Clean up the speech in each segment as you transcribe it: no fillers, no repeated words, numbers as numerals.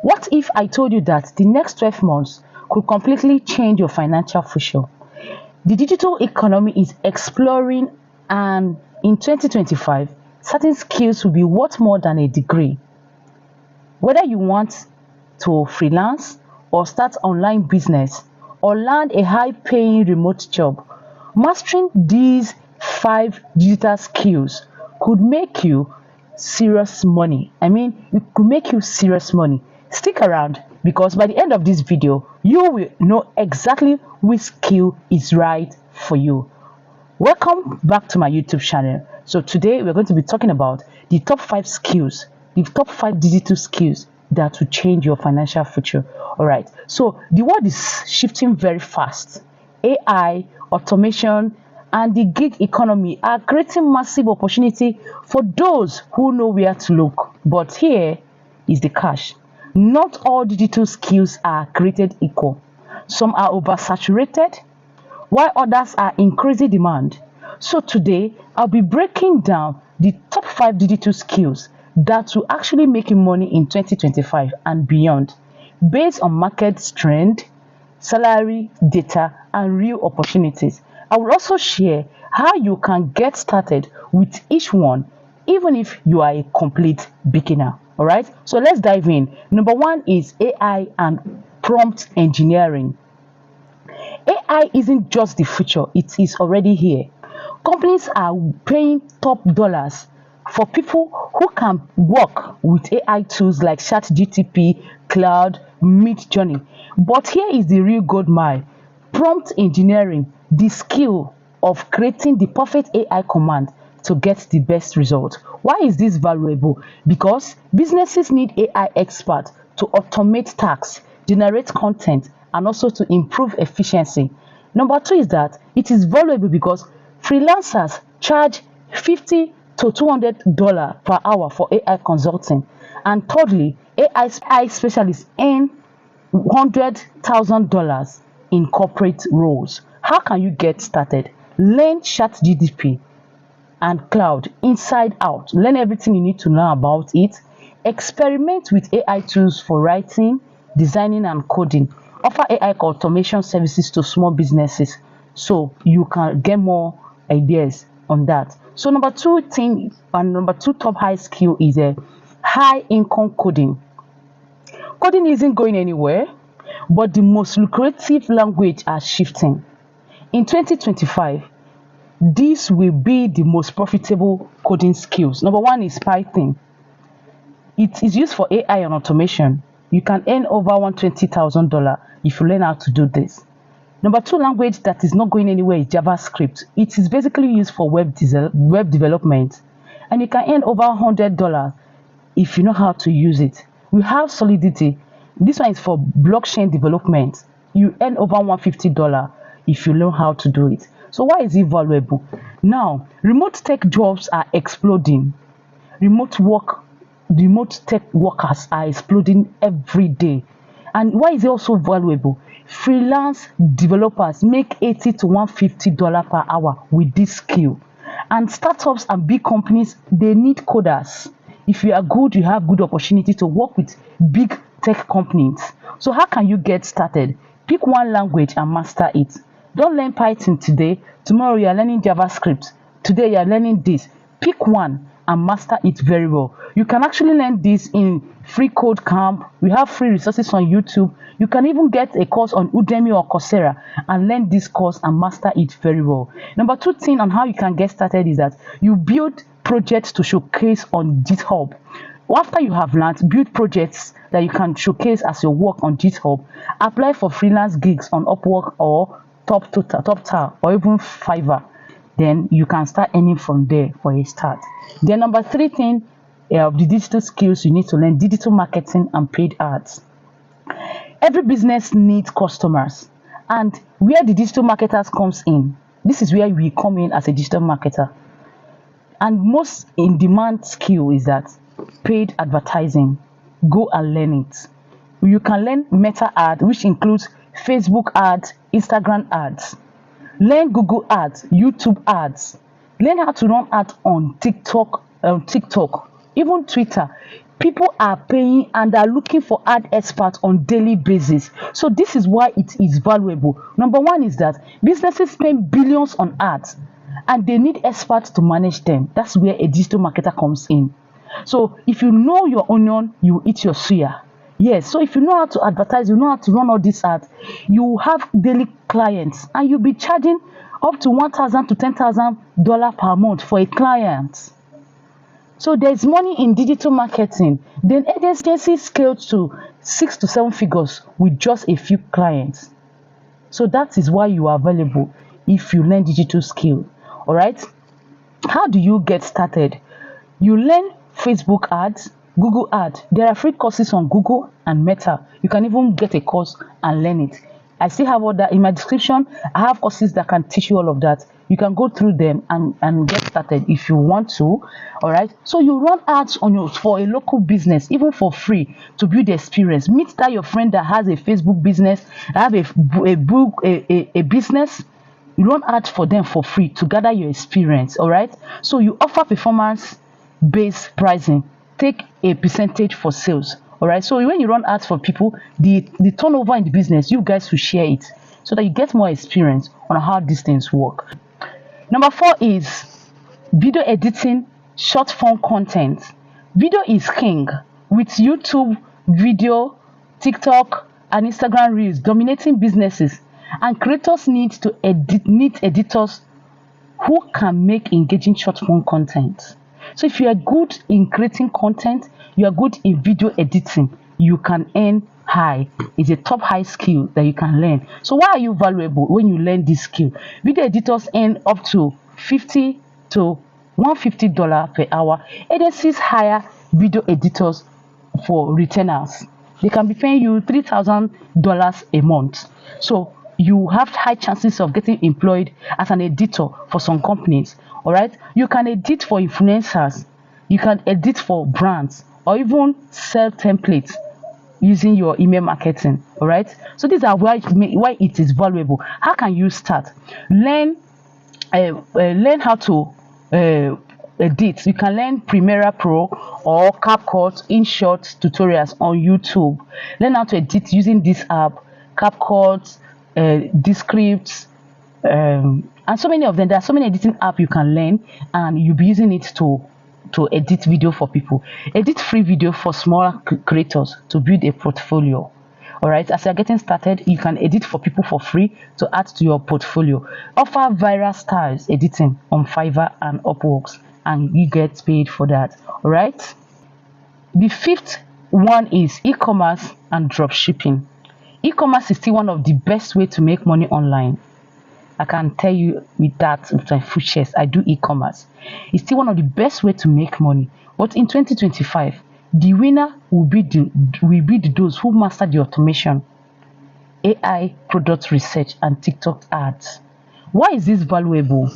What if I told you that the next 12 months could completely change your financial future? The digital economy is exploring, and in 2025, certain skills will be worth more than a degree. Whether you want to freelance or start online business or land a high-paying remote job, mastering these 5 digital skills could make you serious money. It could make you serious money. Stick around because by the end of this video, you will know exactly which skill is right for you. Welcome back to my YouTube channel. So today we're going to be talking about the top 5 skills, the top 5 digital skills that will change your financial future. All right. So the world is shifting very fast. AI, automation, and the gig economy are creating massive opportunity for those who know where to look. But here is the catch. Not all digital skills are created equal. Some are oversaturated, while others are increasing demand. So today, I'll be breaking down the top 5 digital skills that will actually make you money in 2025 and beyond, based on market trend, salary, data, and real opportunities. I will also share how you can get started with each one, even if you are a complete beginner. All right, so let's dive in. Number 1 is AI and prompt engineering. AI isn't just the future, it is already here. Companies are paying top dollars for people who can work with AI tools like ChatGPT, Cloud, Midjourney. But here is the real gold mine: prompt engineering, the skill of creating the perfect AI command to get the best result. Why is this valuable? Because businesses need AI experts to automate tasks, generate content, and also to improve efficiency. Number 2 is that it is valuable because freelancers charge $50 to $200 per hour for AI consulting. And thirdly, AI specialists earn $100,000 in corporate roles. How can you get started? Learn ChatGPT and Cloud inside out. Learn everything you need to know about it. Experiment with AI tools for writing, designing, and coding. Offer AI automation services to small businesses so you can get more ideas on that. So number 2 thing and number 2 top high skill is a high income coding. Coding isn't going anywhere, but the most lucrative language are shifting. In 2025, this will be the most profitable coding skills. Number 1 is Python. It is used for AI and automation. You can earn over $120,000 if you learn how to do this. Number 2 language that is not going anywhere is JavaScript. It is basically used for web development, and you can earn over $100 if you know how to use it. We have Solidity. This one is for blockchain development. You earn over $150 if you learn how to do it. So why is it valuable? Now, remote tech jobs are exploding. Remote tech workers are exploding every day. And why is it also valuable? Freelance developers make $80 to $150 per hour with this skill. And startups and big companies, they need coders. If you are good, you have good opportunity to work with big tech companies. So how can you get started? Pick one language and master it. Don't learn Python today. Tomorrow you are learning JavaScript. Today you are learning this. Pick one and master it very well. You can actually learn this in Free Code Camp. We have free resources on YouTube. You can even get a course on Udemy or Coursera and learn this course and master it very well. Number 2 thing on how you can get started is that you build projects to showcase on GitHub. After you have learned, build projects that you can showcase as your work on GitHub. Apply for freelance gigs on Upwork or TopTal or even FIVERR. Then you can start earning from there for a start. Then number 3 thing of the digital skills you need to learn: digital marketing and paid ads. Every business needs customers, and where the digital marketers comes in, this is where we come in as a digital marketer. And most in demand skill is that paid advertising. Go and learn it. You can learn meta ad, which includes Facebook ads, Instagram ads. Learn Google ads, YouTube ads. Learn how to run ads on TikTok, even Twitter. People are paying and are looking for ad experts on daily basis. So this is why it is valuable. Number one is that businesses spend billions on ads and they need experts to manage them. That's where a digital marketer comes in. So if you know your onion, you eat your suya. Yes, so if you know how to advertise, you know how to run all these ads, you have daily clients and you'll be charging up to $1,000 to $10,000 per month for a client. So there's money in digital marketing. Then agencies scale to 6 to 7 figures with just a few clients. So that is why you are valuable if you learn digital skill. All right. How do you get started? You learn Facebook ads, Google ads. There are free courses on Google and Meta. You can even get a course and learn it. I still have all that in my description. I have courses that can teach you all of that. You can go through them and get started if you want to. All right. So you run ads on for a local business, even for free, to build the experience. Meet that your friend that has a Facebook business, have a business. You run ads for them for free to gather your experience. All right. So you offer performance-based pricing. Take a percentage for sales. All right. So when you run ads for people, the turnover in the business, you guys will share it so that you get more experience on how these things work. Number 4 is video editing, short form content. Video is king with YouTube video, TikTok, and Instagram Reels dominating businesses, and creators need editors who can make engaging short form content. So if you are good in creating content, you are good in video editing, you can earn high. It's a top high skill that you can learn. So why are you valuable when you learn this skill? Video editors earn up to $50 to $150 per hour. Agencies hire video editors for retainers. They can be paying you $3,000 a month. So you have high chances of getting employed as an editor for some companies. All right. You can edit for influencers. You can edit for brands or even sell templates using your email marketing. All right. So these are why it is valuable. How can you start? Learn how to edit. You can learn Premiere Pro or CapCut InShot tutorials on YouTube. Learn how to edit using this app, CapCut, Descript, and so many of them. There are so many editing apps you can learn, and you'll be using it to edit video for people. Edit free video for smaller creators to build a portfolio. All right, as you're getting started, you can edit for people for free to add to your portfolio. Offer viral styles editing on FIVERR and Upworks, and you get paid for that. All right. The 5th one is e-commerce and dropshipping. E-commerce is still one of the best way to make money online. I can tell you with that with my full chest, I do e-commerce. It's still one of the best way to make money. But in 2025, the winner will be those who master the automation, AI, product research, and TikTok ads. Why is this valuable?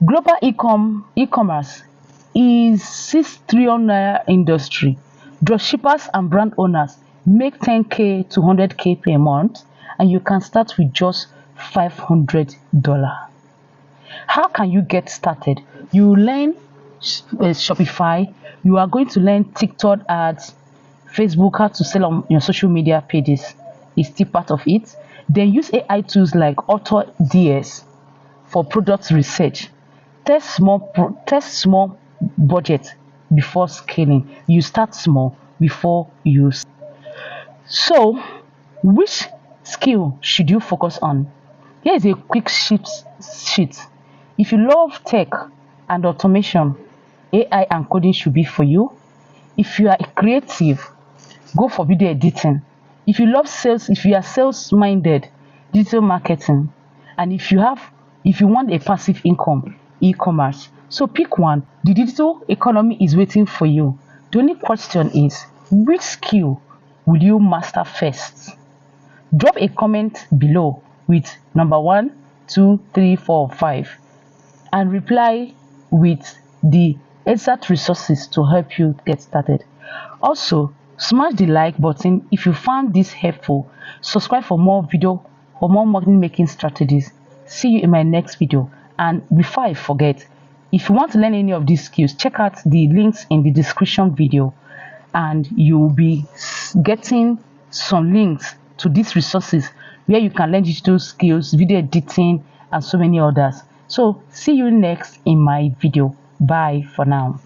Global e-commerce is $6 trillion industry. Dropshippers and brand owners make $10K to $100K per month, and you can start with just $500. How can you get started? You learn Shopify. You are going to learn TikTok ads, Facebook, how to sell on your social media pages is still part of it. Then use AI tools like AutoDS for product research. Test small budget before scaling. You start small before you. So, which skill should you focus on? Here is a quick sheet. If you love tech and automation, AI and coding should be for you. If you are creative, go for video editing. If you love sales, if you are sales-minded, digital marketing. And if you want a passive income, e-commerce. So pick one. The digital economy is waiting for you. The only question is, which skill will you master first? Drop a comment below with number 1, 2, 3, 4, 5 and reply with the exact resources to help you get started. Also, smash the like button if you found this helpful. Subscribe for more video or more money making strategies. See you in my next video. And before I forget, If you want to learn any of these skills, check out the links in the description video, and you'll be getting some links to these resources where you can learn digital skills, video editing, and so many others. So see you next in my video. Bye for now.